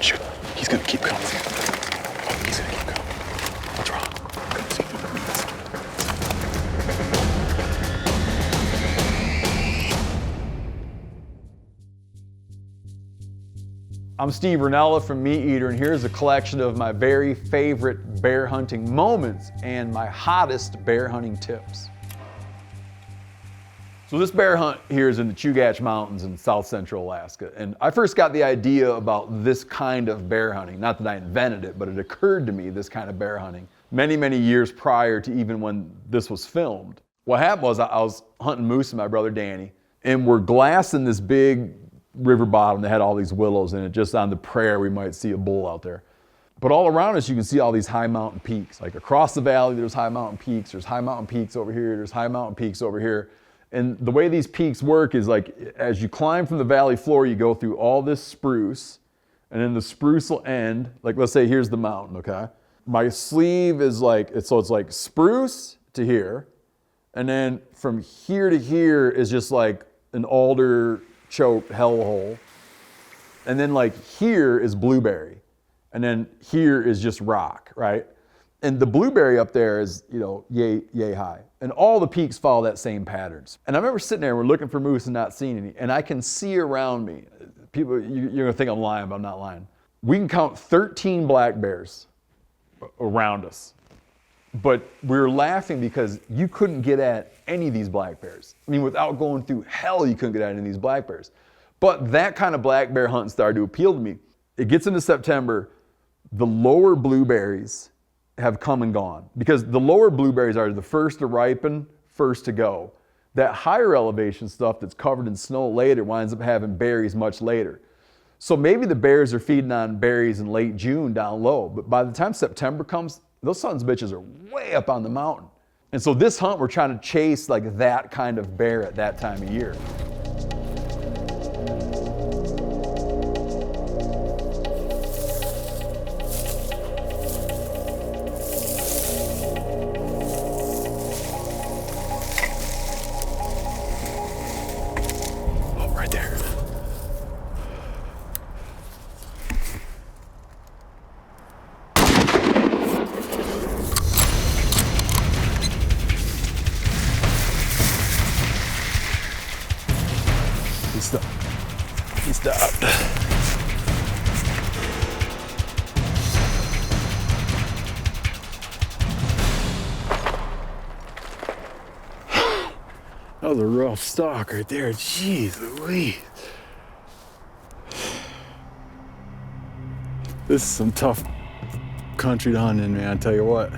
Shoot. He's gonna keep coming. Oh, he's gonna keep coming. What's wrong? Couldn't see him. I'm Steve Rinella from MeatEater, and here's a collection of my very favorite bear hunting moments and my hottest bear hunting tips. So this bear hunt here is in the Chugatch Mountains in south central Alaska. And I first got the idea about this kind of bear hunting. Not that I invented it, but it occurred to me, this kind of bear hunting, many, many years prior to even when this was filmed. What happened was I was hunting moose with my brother Danny, and we're glassing this big river bottom that had all these willows in it. Just on the prairie, we might see a bull out there. But all around us, you can see all these high mountain peaks. Like across the valley, there's high mountain peaks. There's high mountain peaks over here. There's high mountain peaks over here. And the way these peaks work is like, as you climb from the valley floor, you go through all this spruce, and then the spruce will end. Like, let's say here's the mountain, okay? My sleeve is like, so it's like spruce to here, and then from here to here is just like an alder choked hellhole. And then like here is blueberry. And then here is just rock, right? And the blueberry up there is, you know, yay high. And all the peaks follow that same patterns. And I remember sitting there, we're looking for moose and not seeing any. And I can see around me, people, you're gonna think I'm lying, but I'm not lying. We can count 13 black bears around us. But we were laughing because you couldn't get at any of these black bears. I mean, without going through hell, you couldn't get at any of these black bears. But that kind of black bear hunting started to appeal to me. It gets into September, the lower blueberries have come and gone, because the lower blueberries are the first to ripen, first to go. That higher elevation stuff that's covered in snow later winds up having berries much later. So maybe the bears are feeding on berries in late June down low, but by the time September comes, those sons of bitches are way up on the mountain. And so this hunt, we're trying to chase like that kind of bear at that time of year. Oh, right there. He stopped. That was a rough stalk right there. Jeez Louise. This is some tough country to hunt in, man, I tell you what.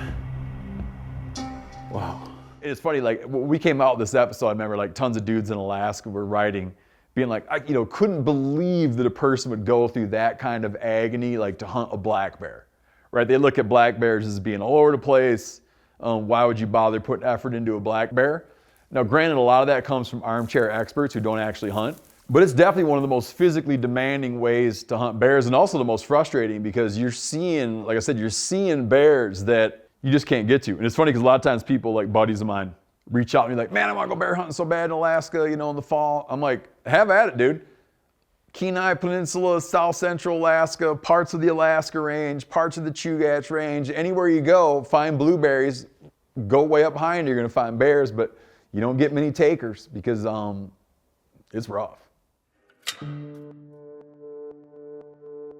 Wow. It's funny, like when we came out with this episode, I remember like tons of dudes in Alaska were writing, being like, I couldn't believe that a person would go through that kind of agony, like to hunt a black bear, right? They look at black bears as being all over the place. Why would you bother putting effort into a black bear? Now, granted, a lot of that comes from armchair experts who don't actually hunt, but it's definitely one of the most physically demanding ways to hunt bears, and also the most frustrating, because you're seeing, like I said, you're seeing bears that you just can't get to. And it's funny because a lot of times people, like buddies of mine, reach out to me like, man, I want to go bear hunting so bad in Alaska, in the fall. I'm like, have at it, dude. Kenai Peninsula, South Central Alaska, parts of the Alaska Range, parts of the Chugatch Range, anywhere you go, find blueberries, go way up high and you're gonna find bears, but you don't get many takers because it's rough.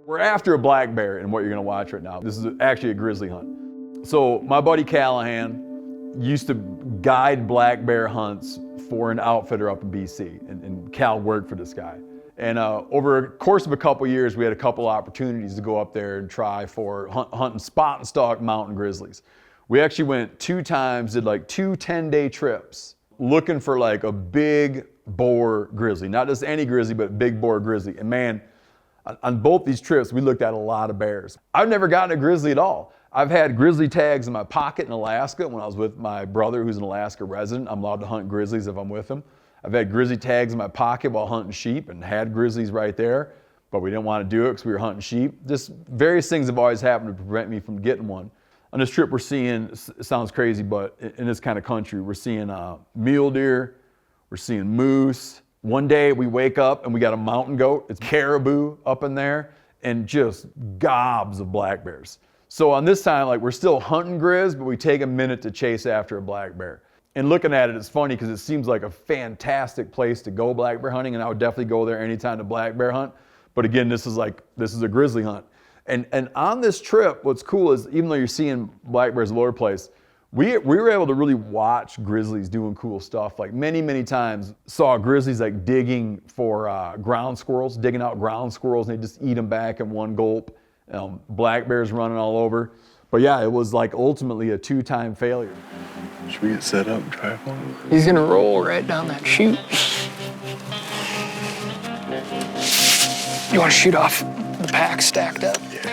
We're after a black bear in what you're gonna watch right now. This is actually a grizzly hunt. So my buddy Callahan used to guide black bear hunts for an outfitter up in BC, and Cal worked for this guy. And over a course of a couple years, we had a couple opportunities to go up there and try for hunting spot and stalk mountain grizzlies. We actually went 2 times, did like 2 10-day trips, looking for like a big boar grizzly, not just any grizzly, but big boar grizzly. And man, on both these trips, we looked at a lot of bears. I've never gotten a grizzly at all. I've had grizzly tags in my pocket in Alaska when I was with my brother who's an Alaska resident. I'm allowed to hunt grizzlies if I'm with him. I've had grizzly tags in my pocket while hunting sheep and had grizzlies right there, but we didn't want to do it because we were hunting sheep. Just various things have always happened to prevent me from getting one. On this trip we're seeing, it sounds crazy, but in this kind of country, we're seeing mule deer, we're seeing moose. One day we wake up and we got a mountain goat. It's caribou up in there. and just gobs of black bears. So on this time, like we're still hunting grizz, but we take a minute to chase after a black bear. And looking at it, it's funny because it seems like a fantastic place to go black bear hunting, and I would definitely go there anytime to black bear hunt. But again, this is a grizzly hunt. And on this trip, what's cool is even though you're seeing black bears all over the place, we were able to really watch grizzlies doing cool stuff. Like many times saw grizzlies like digging for ground squirrels, digging out ground squirrels, and they just eat them back in one gulp. Black bears running all over. But yeah, it was like ultimately a 2-time failure. Should we get set up and try one? He's gonna roll right down that chute. You wanna shoot off the pack stacked up? Yeah.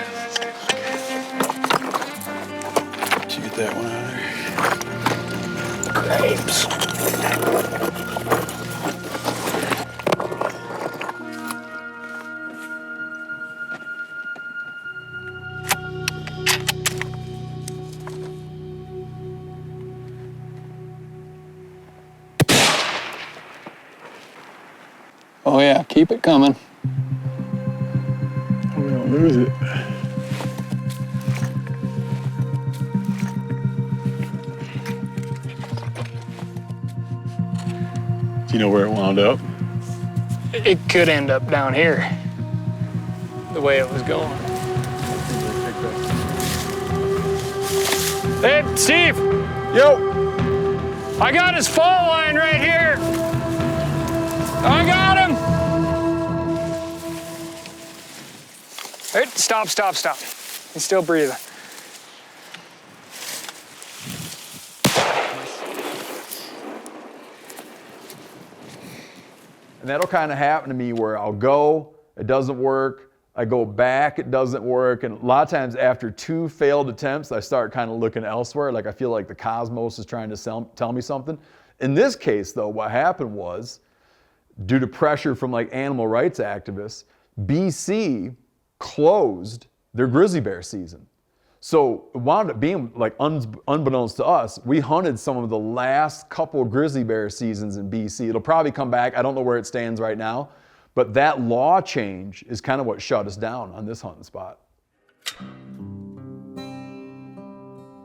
Did you get that one out of there? Grapes. Oh yeah, keep it coming. We don't lose it. Do you know where it wound up? It could end up down here, the way it was going. Hey, Steve! Yo! I got his fall line right here! I got him! Hey, stop. He's still breathing. And that'll kind of happen to me where I'll go, it doesn't work, I go back, it doesn't work, and a lot of times after 2 failed attempts, I start kind of looking elsewhere, like I feel like the cosmos is trying to tell me something. In this case though, what happened was, due to pressure from like animal rights activists, BC closed their grizzly bear season. So it wound up being like unbeknownst to us, we hunted some of the last couple of grizzly bear seasons in BC. It'll probably come back. I don't know where it stands right now, but that law change is kind of what shut us down on this hunting spot.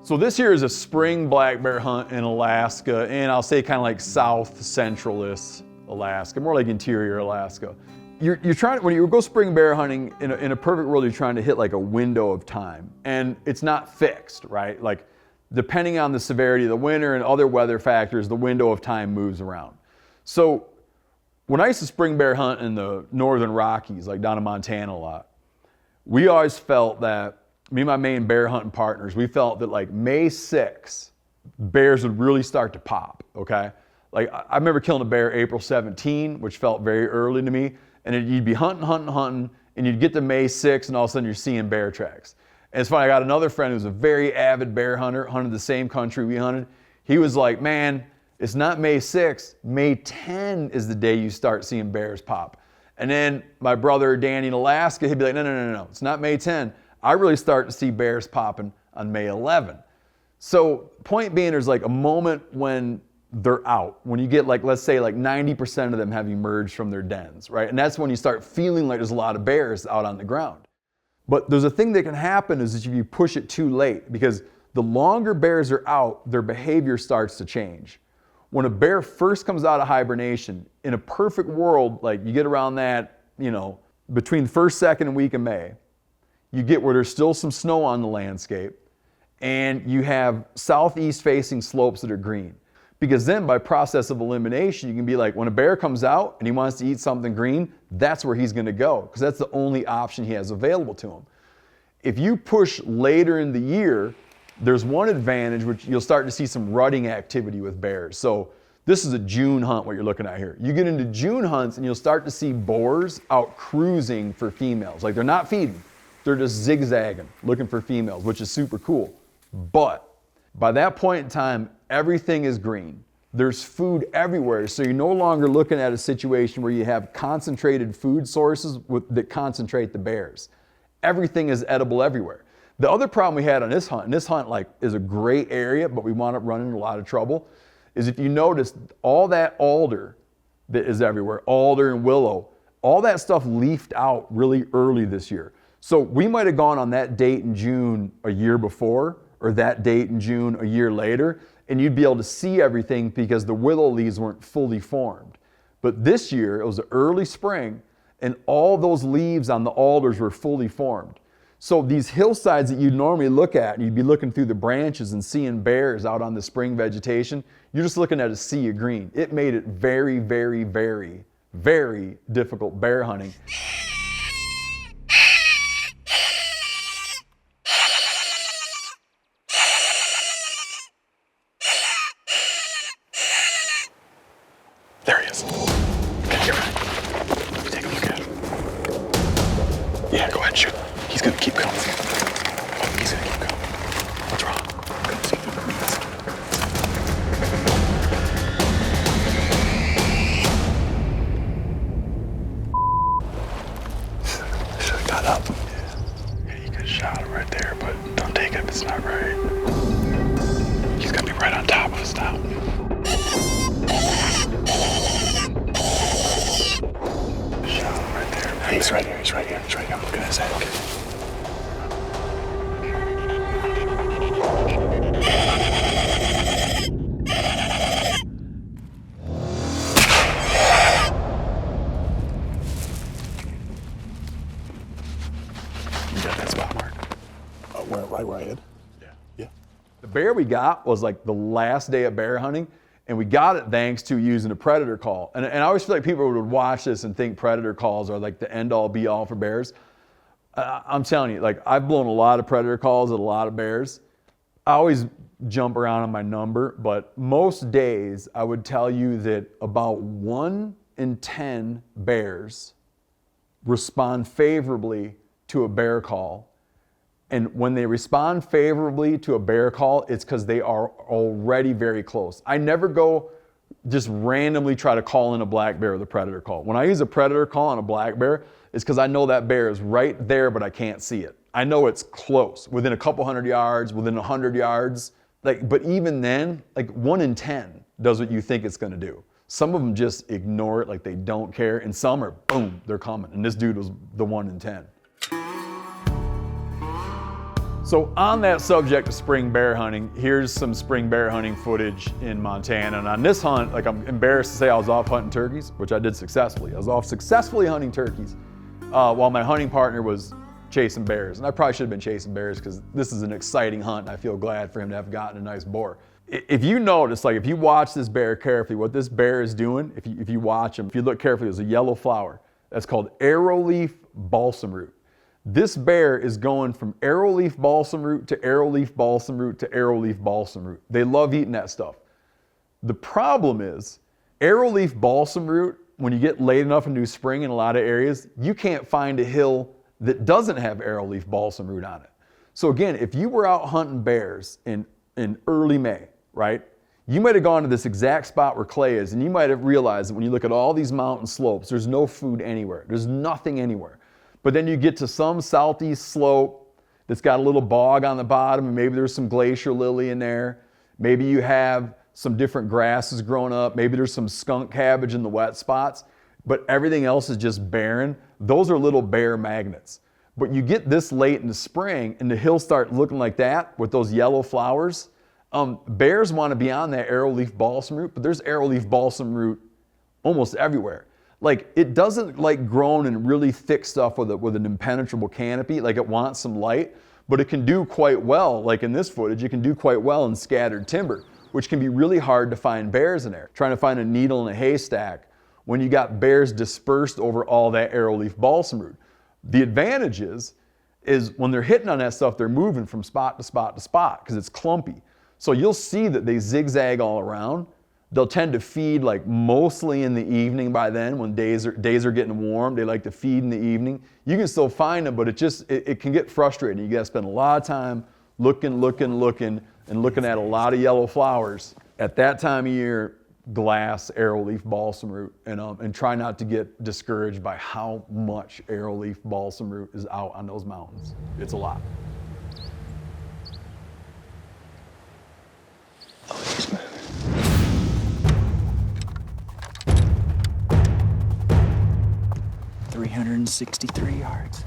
So this here is a spring black bear hunt in Alaska, and I'll say kind of like south centralist Alaska, more like interior Alaska. You're trying, when you go spring bear hunting, in a perfect world, you're trying to hit like a window of time, and it's not fixed, right? Like depending on the severity of the winter and other weather factors, the window of time moves around. So when I used to spring bear hunt in the northern Rockies, like down in Montana a lot, we always felt that, me and my main bear hunting partners, we felt that like May 6th, bears would really start to pop, okay? Like I remember killing a bear April 17, which felt very early to me. And you'd be hunting, and you'd get to May 6th, and all of a sudden you're seeing bear tracks. And it's funny, I got another friend who's a very avid bear hunter, hunted the same country we hunted. He was like, man, it's not May 6th, May 10 is the day you start seeing bears pop. And then my brother Danny in Alaska, he'd be like, no, it's not May 10. I really start to see bears popping on May 11. So point being, there's like a moment when they're out. When you get like, let's say like 90% of them have emerged from their dens, right? And that's when you start feeling like there's a lot of bears out on the ground. But there's a thing that can happen is that if you push it too late, because the longer bears are out, their behavior starts to change. When a bear first comes out of hibernation, in a perfect world, like you get around that, between the first, second week of May, you get where there's still some snow on the landscape, and you have southeast facing slopes that are green. Because then by process of elimination, you can be like, when a bear comes out and he wants to eat something green, that's where he's gonna go, because that's the only option he has available to him. If you push later in the year, there's one advantage, which you'll start to see some rutting activity with bears. So this is a June hunt, what you're looking at here. You get into June hunts and you'll start to see boars out cruising for females. Like they're not feeding, they're just zigzagging, looking for females, which is super cool. But by that point in time, everything is green. There's food everywhere, so you're no longer looking at a situation where you have concentrated food sources that concentrate the bears. Everything is edible everywhere. The other problem we had on this hunt, and this hunt like is a great area, but we wound up running into a lot of trouble, is if you notice all that alder that is everywhere, alder and willow, all that stuff leafed out really early this year. So we might have gone on that date in June a year before, or that date in June a year later, and you'd be able to see everything because the willow leaves weren't fully formed. But this year, it was early spring, and all those leaves on the alders were fully formed. So these hillsides that you'd normally look at, and you'd be looking through the branches and seeing bears out on the spring vegetation, you're just looking at a sea of green. It made it very, very, very, very difficult bear hunting. There he is. Okay, you're right. Take a look at him. Yeah, go ahead and shoot. He's gonna keep coming. Oh, he's gonna keep coming. What's wrong? Couldn't see him. Should have got up. Yeah, you could have shot him right there, but don't take it if it's not right. He's gonna be right on top of us now. He's right here, he's right here, he's right here. I'm looking at his head. Okay. You got that spot mark? Right where I hid? Yeah. The bear we got was like the last day of bear hunting, and we got it thanks to using a predator call. And I always feel like people would watch this and think predator calls are like the end all be all for bears. I'm telling you, like I've blown a lot of predator calls at a lot of bears. I always jump around on my number, but most days I would tell you that about 1 in 10 bears respond favorably to a bear call. And when they respond favorably to a bear call, it's because they are already very close. I never go just randomly try to call in a black bear with a predator call. When I use a predator call on a black bear, it's because I know that bear is right there, but I can't see it. I know it's close, within a couple hundred yards, within 100 yards. But even then, like 1 in 10 does what you think it's gonna do. Some of them just ignore it like they don't care, and some are, boom, they're coming. And this dude was the 1 in 10. So on that subject of spring bear hunting, here's some spring bear hunting footage in Montana. And on this hunt, like I'm embarrassed to say I was off hunting turkeys, which I did successfully. I was off successfully hunting turkeys while my hunting partner was chasing bears. And I probably should have been chasing bears because this is an exciting hunt and I feel glad for him to have gotten a nice boar. If you notice, like if you watch this bear carefully, what this bear is doing, if you watch him, if you look carefully, there's a yellow flower. That's called arrowleaf balsam root. This bear is going from arrowleaf balsam root to arrowleaf balsam root to arrowleaf balsam root. They love eating that stuff. The problem is arrowleaf balsam root, when you get late enough into spring in a lot of areas, you can't find a hill that doesn't have arrowleaf balsam root on it. So again, if you were out hunting bears in early May, right? You might have gone to this exact spot where clay is, and you might have realized that when you look at all these mountain slopes, there's no food anywhere. There's nothing anywhere. But then you get to some southeast slope that's got a little bog on the bottom, and maybe there's some glacier lily in there. Maybe you have some different grasses growing up. Maybe there's some skunk cabbage in the wet spots, but everything else is just barren. Those are little bear magnets. But you get this late in the spring and the hills start looking like that with those yellow flowers. Bears want to be on that arrowleaf balsam root, but there's arrowleaf balsam root almost everywhere. Like it doesn't like grown in really thick stuff with an impenetrable canopy. Like it wants some light, but it can do quite well. Like in this footage, it can do quite well in scattered timber, which can be really hard to find bears in there. Trying to find a needle in a haystack when you got bears dispersed over all that arrowleaf balsam root. The advantage is when they're hitting on that stuff, they're moving from spot to spot to spot because it's clumpy. So you'll see that they zigzag all around. They'll tend to feed like mostly in the evening by then when days are getting warm. They like to feed in the evening. You can still find them, but it can get frustrating. You gotta spend a lot of time looking, and looking at a lot of yellow flowers. At that time of year, glass arrowleaf balsam root, and try not to get discouraged by how much arrowleaf balsam root is out on those mountains. It's a lot. Oh, he's moving. 363 yards.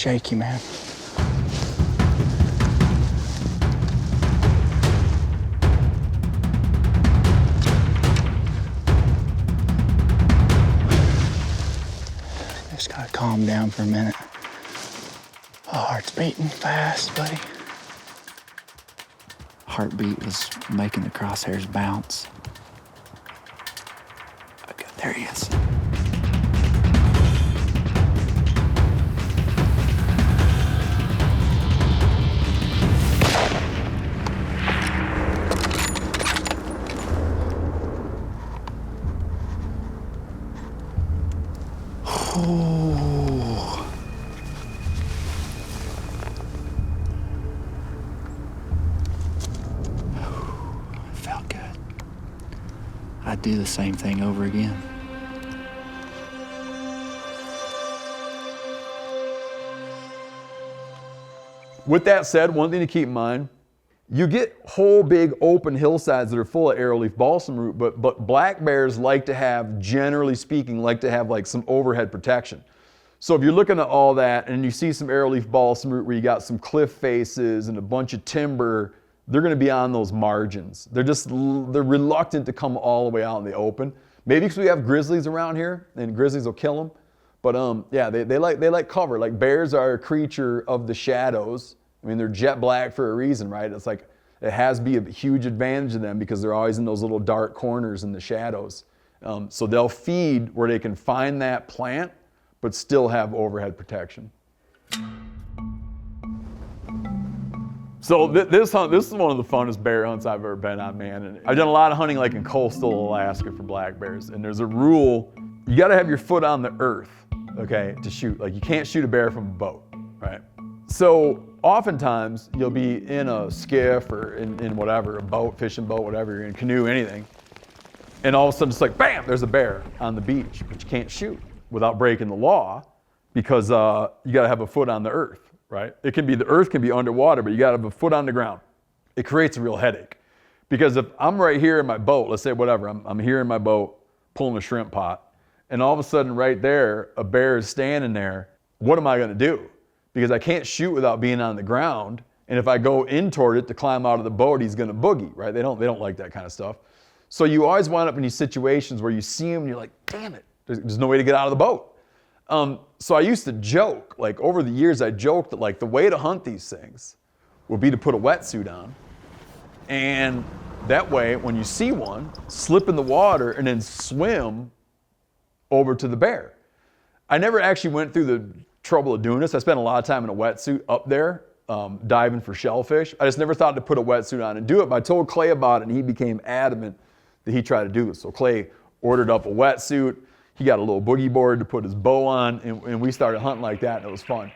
shaky, man. Just gotta calm down for a minute. Oh, heart's beating fast, buddy. Heartbeat was making the crosshairs bounce. Okay, there he is. Oh. It felt good. I'd do the same thing over again. With that said, one thing to keep in mind, you get whole big open hillsides that are full of arrowleaf balsam root, but black bears like to have, generally speaking, like to have like some overhead protection. So if you're looking at all that and you see some arrowleaf balsam root where you got some cliff faces and a bunch of timber, they're gonna be on those margins. They're reluctant to come all the way out in the open. Maybe because we have grizzlies around here and grizzlies will kill them. But yeah, they like cover. Like bears are a creature of the shadows. I mean, they're jet black for a reason, right? It's like, it has to be a huge advantage to them because they're always in those little dark corners in the shadows. So they'll feed where they can find that plant, but still have overhead protection. So this is one of the funnest bear hunts I've ever been on, man. And I've done a lot of hunting like in coastal Alaska for black bears. And there's a rule, you gotta have your foot on the earth, okay, to shoot. Like you can't shoot a bear from a boat, right? So oftentimes you'll be in a skiff or in whatever, a boat, fishing boat, whatever, you're in a canoe, anything. And all of a sudden it's like, bam, there's a bear on the beach, but you can't shoot without breaking the law because you gotta have a foot on the earth, right? It can be, the earth can be underwater, but you gotta have a foot on the ground. It creates a real headache because if I'm right here in my boat, let's say whatever, I'm here in my boat pulling a shrimp pot, and all of a sudden right there, a bear is standing there, what am I gonna do? Because I can't shoot without being on the ground. And if I go in toward it to climb out of the boat, he's gonna boogie, right? They don't like that kind of stuff. So you always wind up in these situations where you see him and you're like, damn it, there's no way to get out of the boat. So I used to joke, like over the years I joked that like the way to hunt these things would be to put a wetsuit on. And that way, when you see one, slip in the water and then swim over to the bear. I never actually went through the trouble of doing this. I spent a lot of time in a wetsuit up there, diving for shellfish. I just never thought to put a wetsuit on and do it, but I told Clay about it and he became adamant that he tried to do this. So Clay ordered up a wetsuit. He got a little boogie board to put his bow on and we started hunting like that and it was fun.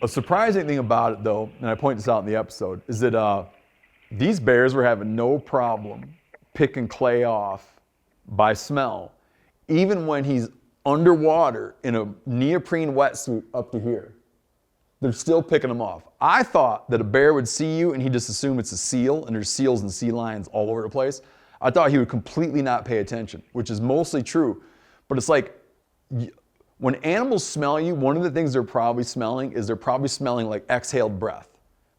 A surprising thing about it though, and I point this out in the episode, is that these bears were having no problem picking Clay off by smell, even when he's underwater in a neoprene wetsuit up to here. They're still picking them off. I thought that a bear would see you and he'd just assume it's a seal, and there's seals and sea lions all over the place. I thought he would completely not pay attention, which is mostly true. But it's like, when animals smell you, one of the things they're probably smelling is they're probably smelling like exhaled breath,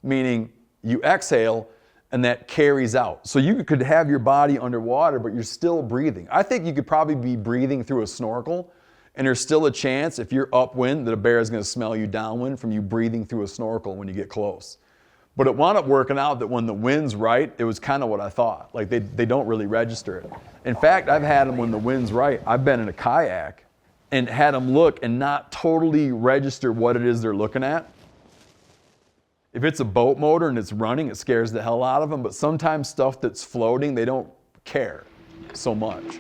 meaning you exhale and that carries out. So you could have your body underwater, but you're still breathing. I think you could probably be breathing through a snorkel, and there's still a chance if you're upwind that a bear is gonna smell you downwind from you breathing through a snorkel when you get close. But it wound up working out that when the wind's right, it was kind of what I thought. Like they don't really register it. In fact, I've had them when the wind's right. I've been in a kayak and had them look and not totally register what it is they're looking at. If it's a boat motor and it's running, it scares the hell out of them, but sometimes stuff that's floating, they don't care so much.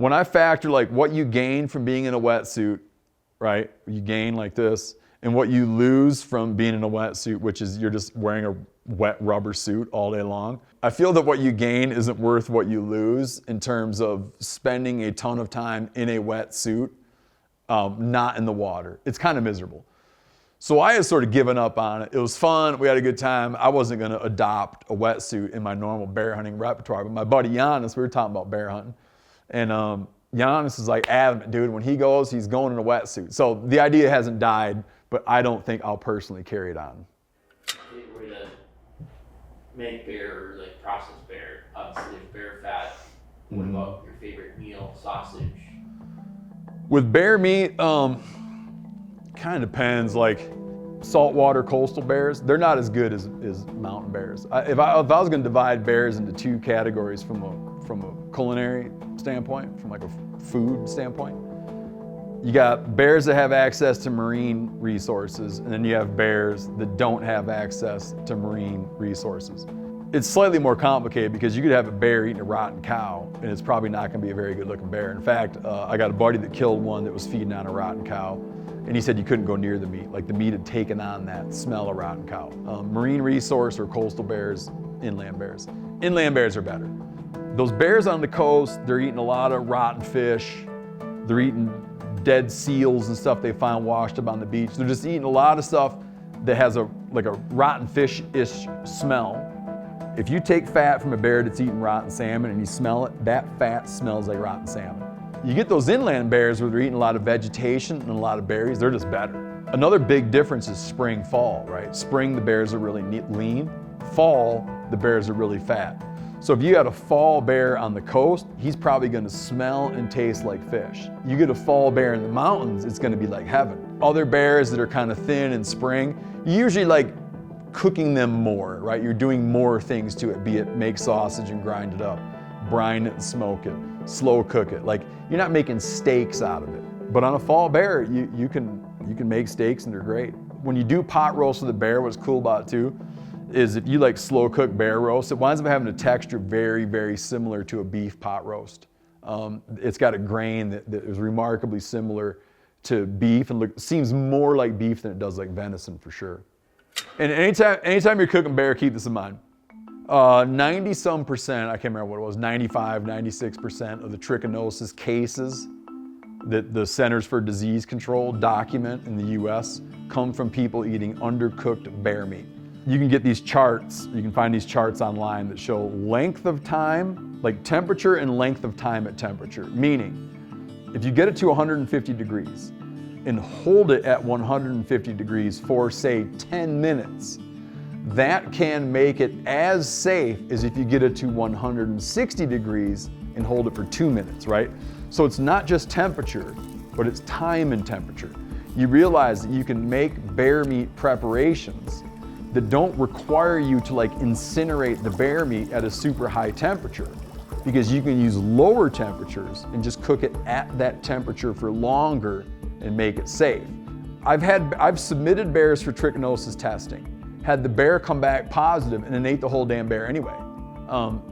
when I factor like what you gain from being in a wetsuit, right? You gain like this, and what you lose from being in a wetsuit, which is you're just wearing a wet rubber suit all day long. I feel that what you gain isn't worth what you lose in terms of spending a ton of time in a wetsuit, not in the water. It's kind of miserable. So I had sort of given up on it. It was fun. We had a good time. I wasn't going to adopt a wetsuit in my normal bear hunting repertoire. But my buddy Giannis, we were talking about bear hunting. And Giannis is like adamant, dude, when he goes, he's going in a wetsuit. So the idea hasn't died, but I don't think I'll personally carry it on. If you were to make bear or like process bear, obviously there's bear fat. What about your favorite meal, sausage? With bear meat, kind of depends. Like saltwater coastal bears, they're not as good as mountain bears. If I was going to divide bears into two categories from a culinary standpoint, from like a food standpoint, you got bears that have access to marine resources, and then you have bears that don't have access to marine resources. It's slightly more complicated because you could have a bear eating a rotten cow, and it's probably not going to be a very good looking bear. In fact, I got a buddy that killed one that was feeding on a rotten cow, and he said you couldn't go near the meat. Like the meat had taken on that smell of rotten cow. Marine resource or coastal bears, inland bears. Inland bears are better. Those bears on the coast, they're eating a lot of rotten fish. They're eating dead seals and stuff they find washed up on the beach. They're just eating a lot of stuff that has like a rotten fish-ish smell. If you take fat from a bear that's eating rotten salmon and you smell it, that fat smells like rotten salmon. You get those inland bears where they're eating a lot of vegetation and a lot of berries, they're just better. Another big difference is spring, fall, right? Spring, the bears are really lean. Fall, the bears are really fat. So if you had a fall bear on the coast, he's probably gonna smell and taste like fish. You get a fall bear in the mountains, it's gonna be like heaven. Other bears that are kind of thin in spring, you usually like cooking them more, right? You're doing more things to it, be it make sausage and grind it up, brine it and smoke it, slow cook it. Like you're not making steaks out of it. But on a fall bear, you can make steaks and they're great. When you do pot roast with a bear, what's cool about it too, is if you like slow cook bear roast, it winds up having a texture very, very similar to a beef pot roast. It's got a grain that is remarkably similar to beef and seems more like beef than it does like venison for sure. And anytime you're cooking bear, keep this in mind. 90-some%, I can't remember what it was, 95, 96% of the trichinosis cases that the Centers for Disease Control document in the US come from people eating undercooked bear meat. You can get these charts, you can find these charts online that show length of time, like temperature and length of time at temperature. Meaning, if you get it to 150 degrees and hold it at 150 degrees for say 10 minutes, that can make it as safe as if you get it to 160 degrees and hold it for 2 minutes, right? So it's not just temperature, but it's time and temperature. You realize that you can make bear meat preparations that don't require you to like incinerate the bear meat at a super high temperature, because you can use lower temperatures and just cook it at that temperature for longer and make it safe. I've submitted bears for trichinosis testing, had the bear come back positive and then ate the whole damn bear anyway,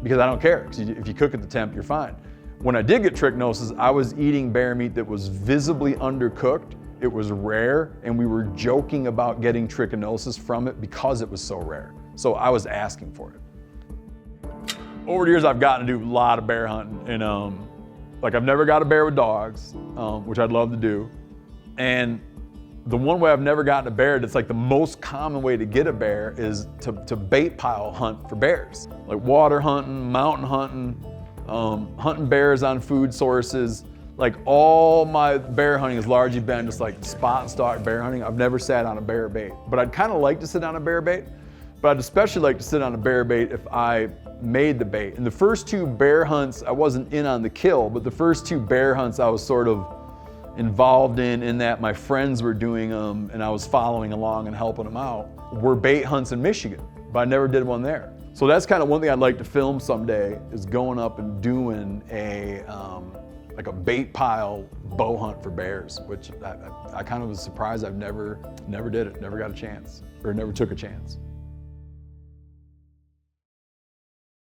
because I don't care, because if you cook at the temp, you're fine. When I did get trichinosis, I was eating bear meat that was visibly undercooked. It was rare, and we were joking about getting trichinosis from it because it was so rare. So I was asking for it. Over the years, I've gotten to do a lot of bear hunting, and like I've never got a bear with dogs, which I'd love to do. And the one way I've never gotten a bear that's like the most common way to get a bear is to bait pile hunt for bears. Like water hunting, mountain hunting, hunting bears on food sources. Like all my bear hunting has largely been just like spot and stalk bear hunting. I've never sat on a bear bait, but I'd kind of like to sit on a bear bait, but I'd especially like to sit on a bear bait if I made the bait. In the first two bear hunts, I wasn't in on the kill, but the first two bear hunts I was sort of involved in that my friends were doing them and I was following along and helping them out, were bait hunts in Michigan, but I never did one there. So that's kind of one thing I'd like to film someday, is going up and doing like a bait pile bow hunt for bears, which I kind of was surprised I've never did it, never got a chance, or never took a chance.